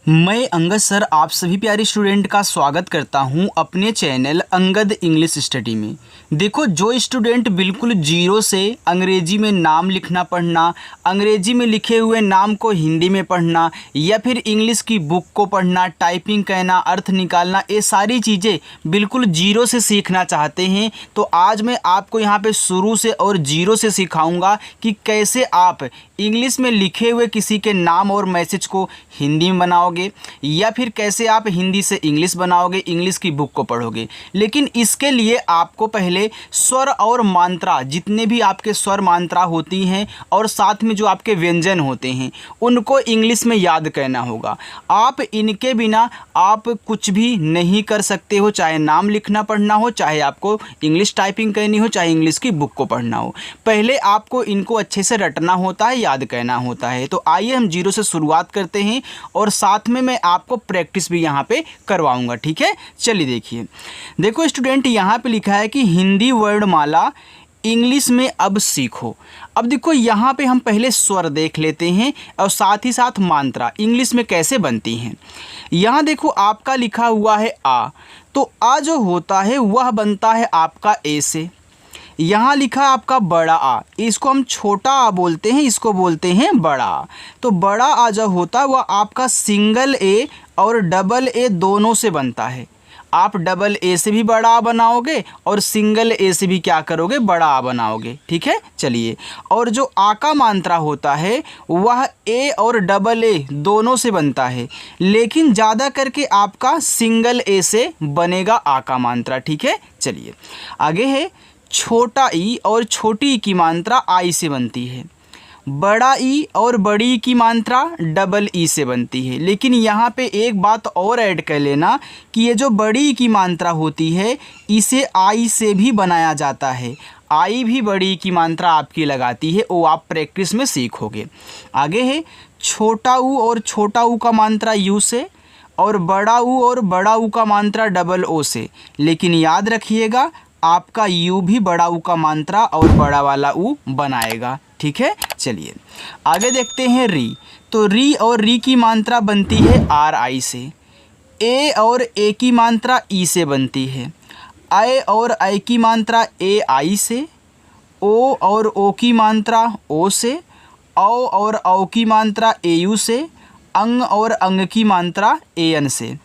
मैं अंगद सर आप सभी प्यारे स्टूडेंट का स्वागत करता हूं अपने चैनल अंगद इंग्लिश स्टडी में। देखो, जो स्टूडेंट बिल्कुल जीरो से अंग्रेजी में नाम लिखना पढ़ना, अंग्रेजी में लिखे हुए नाम को हिंदी में पढ़ना या फिर इंग्लिश की बुक को पढ़ना, टाइपिंग कहना, अर्थ निकालना, ये सारी चीज़ें बिल्कुल जीरो से सीखना चाहते हैं, तो आज मैं आपको यहाँ पे शुरू से और जीरो से सिखाऊंगा कि कैसे आप इंग्लिश में लिखे हुए किसी के नाम और मैसेज को हिंदी में बनाओगे या फिर कैसे आप हिंदी से इंग्लिश बनाओगे, इंग्लिश की बुक को पढ़ोगे। लेकिन इसके लिए आपको पहले स्वर और मात्रा, जितने भी आपके स्वर मात्रा होती हैं और साथ में जो आपके व्यंजन होते हैं, उनको इंग्लिश में याद करना होगा। आप इनके बिना आप कुछ भी नहीं कर सकते हो, चाहे नाम लिखना पढ़ना हो, चाहे आपको इंग्लिश टाइपिंग करनी हो, चाहे इंग्लिश की बुक को पढ़ना हो। पहले आपको इनको अच्छे से रटना होता है, याद करना होता है। तो आइए हम जीरो से शुरुआत करते हैं और साथ में मैं आपको प्रैक्टिस भी यहाँ पे करवाऊंगा। ठीक है, चलिए देखिए। देखो स्टूडेंट, यहाँ पे लिखा है कि हिंदी वर्णमाला इंग्लिश में अब सीखो। अब देखो, यहाँ पे हम पहले स्वर देख लेते हैं और साथ ही साथ मात्रा इंग्लिश में कैसे बनती हैं। यहाँ देखो आपका लिखा हुआ है आ, तो आ जो होता है वह बनता है आपका ए से। यहाँ लिखा आपका बड़ा आ, इसको हम छोटा आ बोलते हैं, इसको बोलते हैं बड़ा आ। तो बड़ा आ जो होता है वह आपका सिंगल ए और डबल ए दोनों से बनता है। आप डबल ए से भी बड़ा आ बनाओगे और सिंगल ए से भी क्या करोगे, बड़ा आ बनाओगे। ठीक है, चलिए। और जो आ का मात्रा होता है वह ए और डबल ए दोनों से बनता है, लेकिन ज़्यादा करके आपका सिंगल ए से बनेगा आ का मात्रा। ठीक है, चलिए आगे है। छोटा ई और छोटी ई की मात्रा आई से बनती है। बड़ा ई और बड़ी ई की मात्रा डबल ई से बनती है। लेकिन यहाँ पे एक बात और ऐड कर लेना कि ये जो बड़ी ई की मात्रा होती है इसे आई से भी बनाया जाता है। आई भी बड़ी ई की मात्रा आपकी लगाती है, वो आप प्रैक्टिस में सीखोगे। आगे है छोटा ऊ और छोटा ऊ का मात्रा यू से और बड़ा ऊ और बड़ा ऊ का मात्रा डबल ओ से। लेकिन याद रखिएगा आपका यू भी बड़ा ऊ का मात्रा और बड़ा वाला ऊ बनाएगा। ठीक है, चलिए आगे देखते हैं री। तो री और री की मात्रा बनती है आर आई से। ए और ए की मात्रा ई से बनती है। आई और आई की मात्रा ए आई से। ओ और ओ की मात्रा ओ से। औ और औ की मात्रा ए यू से। अंग और अंग की मात्रा ए एन से।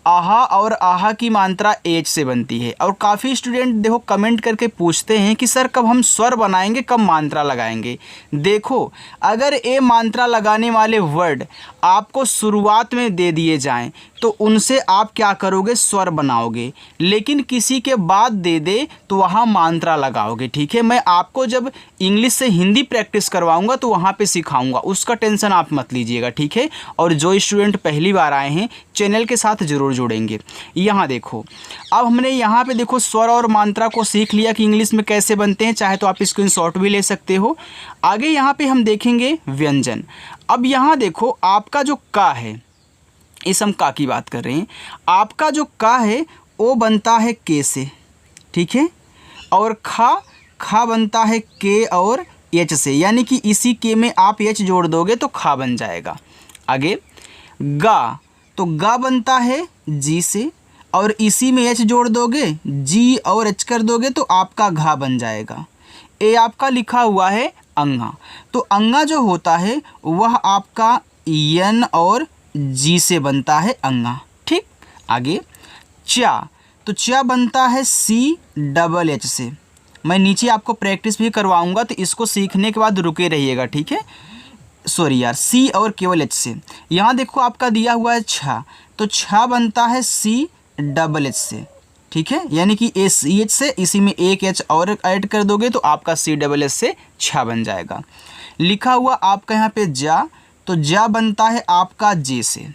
आहा और आहा की मात्रा एच से बनती है। और काफ़ी स्टूडेंट देखो कमेंट करके पूछते हैं कि सर कब हम स्वर बनाएंगे, कब मात्रा लगाएंगे। देखो, अगर ए मात्रा लगाने वाले वर्ड आपको शुरुआत में दे दिए जाएं तो उनसे आप क्या करोगे, स्वर बनाओगे। लेकिन किसी के बाद दे दे तो वहाँ मात्रा लगाओगे। ठीक है, मैं आपको जब इंग्लिश से हिंदी प्रैक्टिस करवाऊंगा तो वहाँ पे सिखाऊंगा, उसका टेंशन आप मत लीजिएगा। ठीक है, और जो स्टूडेंट पहली बार आए हैं चैनल के साथ ज़रूर जुड़ेंगे। यहाँ देखो, अब हमने यहाँ पे देखो स्वर और मात्रा को सीख लिया कि इंग्लिश में कैसे बनते हैं, चाहे तो आप स्क्रीनशॉट भी ले सकते हो। आगे यहाँ पे हम देखेंगे व्यंजन। अब यहाँ देखो आपका जो का है, इस हम का की बात कर रहे हैं, आपका जो का है वो बनता है के से। ठीक है, और खा बनता है के और एच से, यानी कि इसी के में आप एच जोड़ दोगे तो खा बन जाएगा। आगे गा, तो गा बनता है जी से और इसी में एच जोड़ दोगे, जी और एच कर दोगे तो आपका घा बन जाएगा। ए आपका लिखा हुआ है अंगा, तो अंगा जो होता है वह आपका यन और जी से बनता है अंगा। ठीक, आगे चा, तो चा बनता है सी डबल एच से। मैं नीचे आपको प्रैक्टिस भी करवाऊंगा तो इसको सीखने के बाद रुके रहिएगा। ठीक है, सॉरी यार, सी और केवल एच से। यहाँ देखो आपका दिया हुआ है छा, तो छा बनता है सी डबल एच से। ठीक है, यानी कि ए सी एच से इसी में एक एच और ऐड कर दोगे तो आपका सी डबल एच से छा बन जाएगा। लिखा हुआ आपका यहाँ पे जा, तो जा बनता है आपका जे से।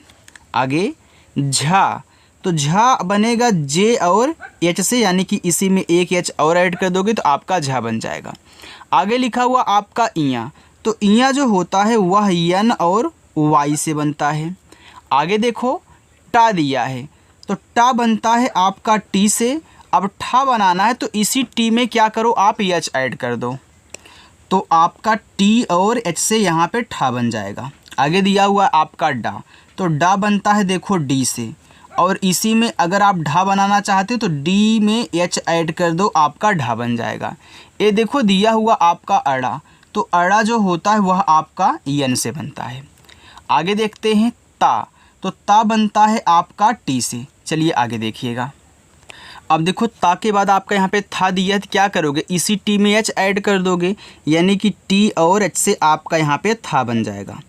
आगे झा, तो झा बनेगा जे और एच से, यानी कि इसी में एक एच और ऐड कर दोगे तो आपका झा बन जाएगा। आगे लिखा हुआ आपका इया, तो इया जो होता है वह यन और वाई से बनता है। आगे देखो टा दिया है, तो टा बनता है आपका टी से। अब ठा बनाना है तो इसी टी में क्या करो, आप एच ऐड कर दो तो आपका टी और एच से यहाँ पे ठा बन जाएगा। आगे दिया हुआ आपका डा, तो डा बनता है देखो डी से, और इसी में अगर आप ढा बनाना चाहते हो तो डी में एच ऐड कर दो, आपका ढा बन जाएगा। ये देखो दिया हुआ आपका अड़ा, तो अड़ा जो होता है वह आपका यन से बनता है। आगे देखते हैं ता, तो ता बनता है आपका टी से। चलिए आगे देखिएगा। अब देखो ता के बाद आपका यहाँ पे था दिया है, तो क्या करोगे, इसी टी में एच ऐड कर दोगे, यानी कि टी और एच से आपका यहाँ पे था बन जाएगा।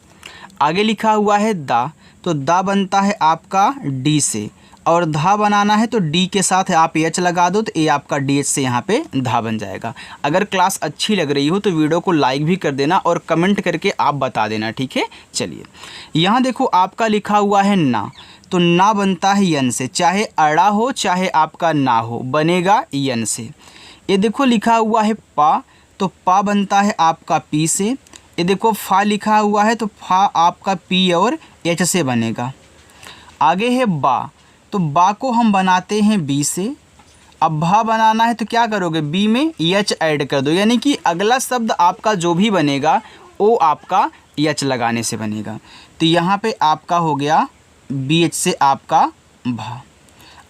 आगे लिखा हुआ है दा, तो दा बनता है आपका डी से, और धा बनाना है तो डी के साथ आप एच लगा दो, तो ये आपका डी एच से यहाँ पे धा बन जाएगा। अगर क्लास अच्छी लग रही हो तो वीडियो को लाइक भी कर देना और कमेंट करके आप बता देना, ठीक है। चलिए यहाँ देखो आपका लिखा हुआ है ना, तो ना बनता है यन से, चाहे अड़ा हो चाहे आपका ना हो, बनेगा यन से। ये देखो लिखा हुआ है पा, तो पा बनता है आपका पी से। ये देखो फा लिखा हुआ है, तो फा आपका पी और एच से बनेगा। आगे है बा, तो बा को हम बनाते हैं बी से। अब भा बनाना है तो क्या करोगे, बी में एच ऐड कर दो, यानी कि अगला शब्द आपका जो भी बनेगा वो आपका एच लगाने से बनेगा। तो यहाँ पे आपका हो गया बी एच से आपका भा।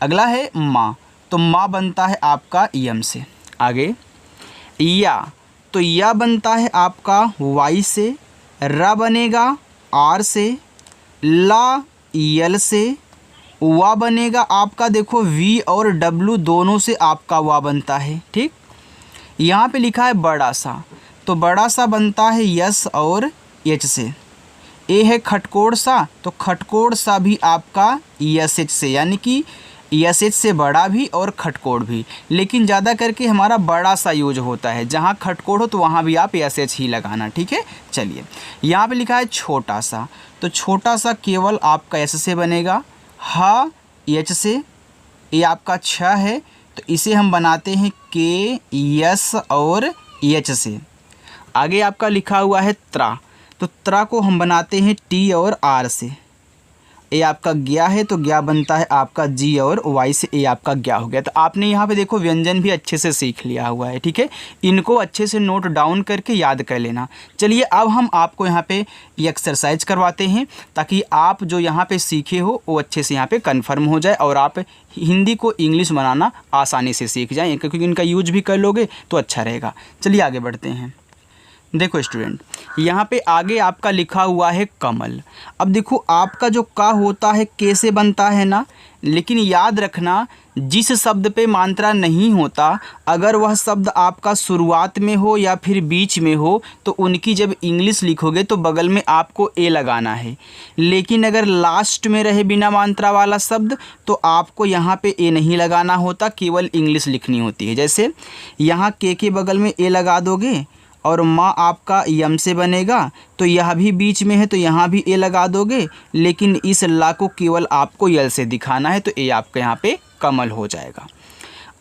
अगला है माँ, तो माँ बनता है आपका यम से। आगे या, तो या बनता है आपका वाई से। रा बनेगा आर से। ला यल से। वा बनेगा आपका देखो वी और डब्लू दोनों से आपका वा बनता है, ठीक। यहाँ पे लिखा है बड़ा सा, तो बड़ा सा बनता है यस और एच से। ए है खटकोड़ सा, तो खटकोड़ सा भी आपका यस एच से, यानी कि यस एच से बड़ा भी और खटकोड़ भी, लेकिन ज़्यादा करके हमारा बड़ा सा यूज होता है। जहाँ खटकोड़ हो तो वहाँ भी आप यस एच ही लगाना, ठीक है। चलिए यहाँ पे लिखा है छोटा सा, तो छोटा सा केवल आपका एस से बनेगा। हा एच से, ये आपका छ है, तो इसे हम बनाते हैं के यस और एच से। आगे आपका लिखा हुआ है त्रा, तो त्रा को हम बनाते हैं टी और आर से। ये आपका ज्ञा है, तो ज्ञा बनता है आपका जी और वाई से, ये आपका ज्ञा हो गया। तो आपने यहाँ पे देखो व्यंजन भी अच्छे से सीख लिया हुआ है, ठीक है। इनको अच्छे से नोट डाउन करके याद कर लेना। चलिए अब हम आपको यहाँ पे ये एक्सरसाइज करवाते हैं, ताकि आप जो यहाँ पे सीखे हो वो अच्छे से यहाँ पे कन्फर्म हो जाए और आप हिंदी को इंग्लिश बनाना आसानी से सीख जाएँ, क्योंकि इनका यूज भी कर लोगे तो अच्छा रहेगा। चलिए आगे बढ़ते हैं। देखो स्टूडेंट, यहाँ पे आगे आपका लिखा हुआ है कमल। अब देखो आपका जो का होता है के से बनता है ना, लेकिन याद रखना जिस शब्द पे मात्रा नहीं होता, अगर वह शब्द आपका शुरुआत में हो या फिर बीच में हो, तो उनकी जब इंग्लिश लिखोगे तो बगल में आपको ए लगाना है। लेकिन अगर लास्ट में रहे बिना मात्रा वाला शब्द, तो आपको यहाँ पे ए नहीं लगाना होता, केवल इंग्लिश लिखनी होती है। जैसे यहाँ के बगल में ए लगा दोगे, और माँ आपका यम से बनेगा, तो यह भी बीच में है तो यहाँ भी ए लगा दोगे, लेकिन इस ला को केवल आपको यल से दिखाना है, तो ए आपका यहाँ पे कमल हो जाएगा।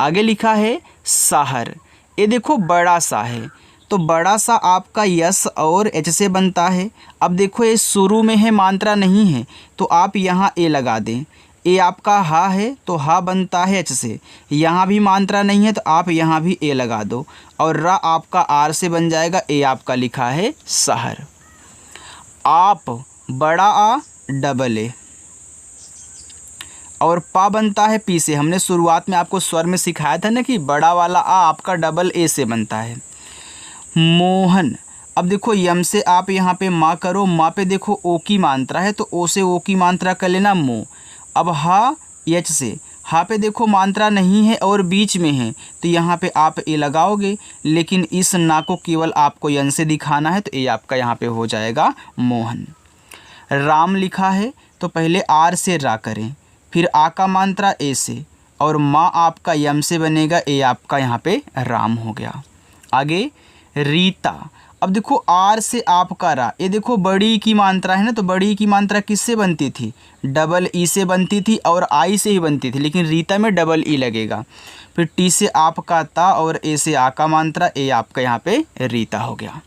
आगे लिखा है साहर, ये देखो बड़ा सा है, तो बड़ा सा आपका यस और एच से बनता है। अब देखो ये शुरू में है, मात्रा नहीं है, तो आप यहाँ ए लगा दें। ए आपका हा है, तो हा बनता है एच से। यहाँ भी मात्रा नहीं है, तो आप यहाँ भी ए लगा दो, और रा आपका आर से बन जाएगा। ए आपका लिखा है शहर। आप बड़ा आ डबल ए, और पा बनता है पी से। हमने शुरुआत में आपको स्वर में सिखाया था ना कि बड़ा वाला आ आपका डबल ए से बनता है। मोहन, अब देखो यम से आप यहाँ पे माँ करो, माँ पे देखो ओ की मात्रा है, तो ओ से ओ की मात्रा कर लेना मो। अब हा एच से, हा पे देखो मात्रा नहीं है और बीच में है, तो यहाँ पे आप ए लगाओगे, लेकिन इस ना को केवल आपको यन से दिखाना है, तो ए आपका यहाँ पे हो जाएगा मोहन। राम लिखा है, तो पहले आर से रा करें, फिर आ का मात्रा ए से, और माँ आपका यम से बनेगा, ए आपका यहाँ पे राम हो गया। आगे रीता, अब देखो आर से आपका रा, ये देखो बड़ी की मात्रा है ना, तो बड़ी की मात्रा किससे बनती थी, डबल ई से बनती थी और आई से ही बनती थी, लेकिन रीता में डबल ई लगेगा। फिर टी से आपका ता और ए से आ का मात्रा, ए आपका यहाँ पे रीता हो गया।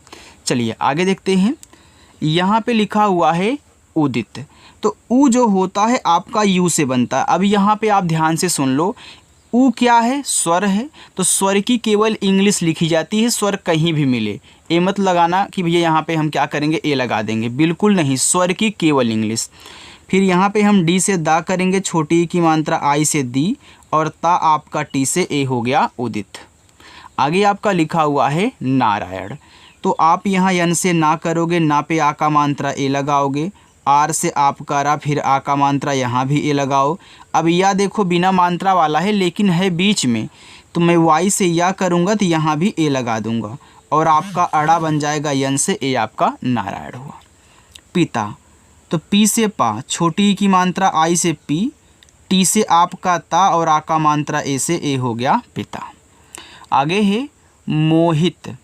चलिए आगे देखते हैं। यहाँ पे लिखा हुआ है उदित, तो ऊ जो होता है आपका यू से बनता है। अब यहाँ पे आप ध्यान से सुन लो, ऊ क्या है, स्वर है, तो स्वर की केवल इंग्लिश लिखी जाती है, स्वर कहीं भी मिले। ए मत लगाना कि भैया यहाँ पे हम क्या करेंगे ए लगा देंगे, बिल्कुल नहीं, स्वर की केवल इंग्लिश। फिर यहाँ पे हम डी से दा करेंगे, छोटी ई की मात्रा आई से दी, और ता आपका टी से ए हो गया उदित। आगे आपका लिखा हुआ है नारायण, तो आप यहाँ यन से ना करोगे, ना पे आ का मात्रा ए लगाओगे, आर से आप करा, फिर आ का मात्रा यहाँ भी ए लगाओ। अब यह देखो बिना मात्रा वाला है लेकिन है बीच में, तो मैं वाई से या करूँगा तो यहाँ भी ए लगा दूँगा और आपका अड़ा बन जाएगा यन से ए, आपका नारायण हुआ। पिता, तो पी से पा, छोटी ई की मात्रा आई से पी, टी से आपका ता और आ का मात्रा ए से ए हो गया पिता। आगे है मोहित,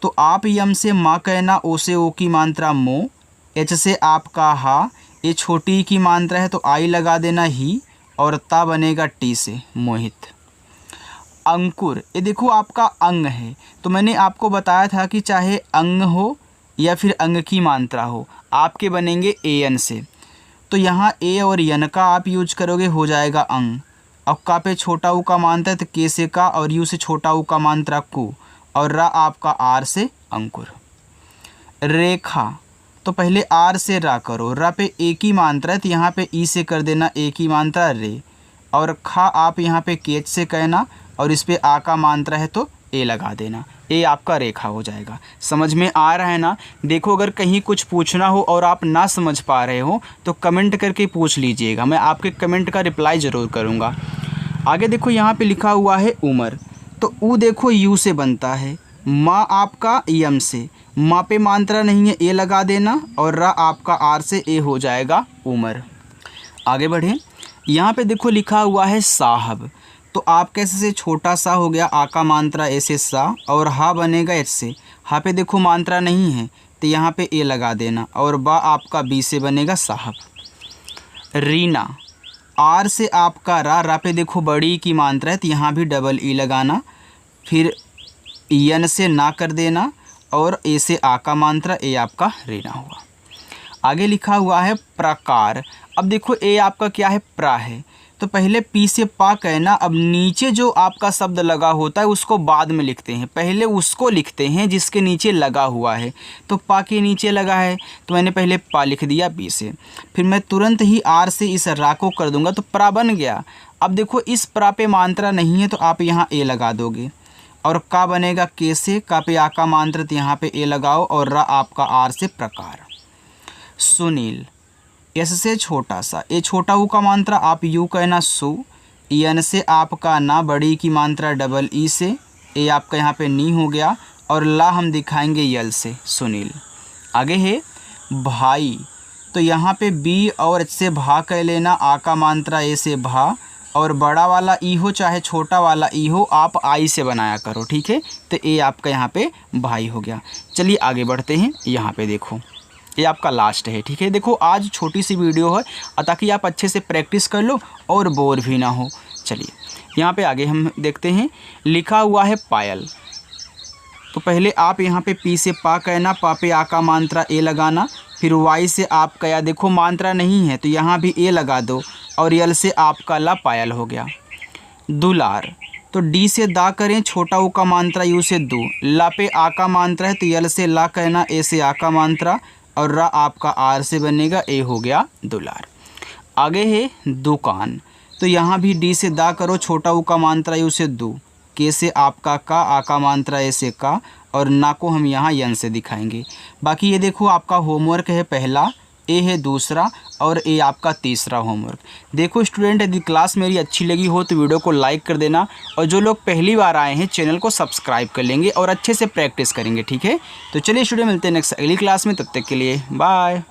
तो आप यम से माँ कहना, ओ से ओ की मात्रा मो, एच से आपका हा, ये छोटी ई की मात्रा है तो आई लगा देना ही, और ता बनेगा टी से मोहित। अंकुर, ये देखो आपका अंग है, तो मैंने आपको बताया था कि चाहे अंग हो या फिर अंग की मात्रा हो, आपके बनेंगे ए एन से, तो यहाँ ए और यन का आप यूज करोगे, हो जाएगा अंग। अब का पे छोटा ऊ का मात्रा है तो के से का, और यू से छोटा ऊ का मात्रा कु, और रा आपका आर से अंकुर। रेखा, तो पहले आर से रा करो, रा पे ए की मात्रा है तो यहाँ पे ई से कर देना ए की मात्रा रे, और खा आप यहाँ पे केच से कहना, और इस पे आ का मात्रा है तो ए लगा देना, ए आपका रेखा हो जाएगा। समझ में आ रहा है ना? देखो अगर कहीं कुछ पूछना हो और आप ना समझ पा रहे हो तो कमेंट करके पूछ लीजिएगा, मैं आपके कमेंट का रिप्लाई ज़रूर करूँगा। आगे देखो यहाँ पे लिखा हुआ है उमर, तो ऊ देखो यू से बनता है, माँ आपका यम से, माँ पे मात्रा नहीं है ए लगा देना, और रा आपका आर से ए हो जाएगा उमर। आगे बढ़ें, यहाँ पे देखो लिखा हुआ है साहब, तो आप कैसे से छोटा सा हो गया, आ का मात्रा ए से सा, और हा बनेगा एच से, हा पे देखो मात्रा नहीं है तो यहाँ पे ए लगा देना, और बा आपका बी से बनेगा साहब। रीना, आर से आपका रा पे देखो बड़ी की मात्रा है तो यहाँ भी डबल ई लगाना, फिर यन से ना कर देना, और ए से आ का मात्रा ए आपका रीना हुआ। आगे लिखा हुआ है प्रकार, अब देखो ए आपका क्या है, प्रा है, तो पहले पी से पा कहना। अब नीचे जो आपका शब्द लगा होता है उसको बाद में लिखते हैं, पहले उसको लिखते हैं जिसके नीचे लगा हुआ है, तो पा के नीचे लगा है तो मैंने पहले पा लिख दिया पी से, फिर मैं तुरंत ही आर से इस रा को कर दूंगा तो प्रा बन गया। अब देखो इस प्रा पे मात्रा नहीं है तो आप यहाँ ए लगा दोगे, और का बनेगा के से, का पे आ का मात्रा तो यहाँ पे ए लगाओ, और रा आपका आर से प्रकार। सुनील, एस से छोटा सा, ए छोटा ऊ का मात्रा आप यू कहना सु, यन से आपका ना, बड़ी की मात्रा डबल ई से, ए आपका यहाँ पे नी हो गया, और ला हम दिखाएंगे यल से सुनील। आगे है भाई, तो यहाँ पे बी और एच से भा कह लेना, आ का मात्रा ए से भा, और बड़ा वाला ई हो चाहे छोटा वाला ई हो आप आई से बनाया करो, ठीक है, तो ए आपका यहाँ पे भाई हो गया। चलिए आगे बढ़ते हैं, यहाँ पे देखो ये आपका लास्ट है, ठीक है। देखो आज छोटी सी वीडियो है ताकि आप अच्छे से प्रैक्टिस कर लो और बोर भी ना हो। चलिए यहाँ पे आगे हम देखते हैं, लिखा हुआ है पायल, तो पहले आप यहाँ पे पी से पा कहना, पा पे आ का मात्रा ए लगाना, फिर वाई से आप कया, देखो मात्रा नहीं है तो यहाँ भी ए लगा दो, और यल से आपका ला पायल हो गया। दुलार, तो डी से दा करें, छोटा ऊ का मात्रा यू से दो, ला पे आ का मात्रा है तो यल से ला कहना, ए से आ का मात्रा, और रा आपका आर से बनेगा, ए हो गया दुलार। आगे है दुकान, तो यहाँ भी डी से दा करो, छोटा ऊ का मात्रा यू से दो, के से आपका का, आ का मात्रा ए से का, और ना को हम यहाँ यन से दिखाएंगे। बाकी ये देखो आपका होमवर्क है पहला, ए है दूसरा, और ए आपका तीसरा होमवर्क। देखो स्टूडेंट, यदि क्लास मेरी अच्छी लगी हो तो वीडियो को लाइक कर देना, और जो लोग पहली बार आए हैं चैनल को सब्सक्राइब कर लेंगे और अच्छे से प्रैक्टिस करेंगे, ठीक है। तो चलिए स्टूडेंट, मिलते हैं नेक्स्ट अगली क्लास में, तब तक के लिए बाय।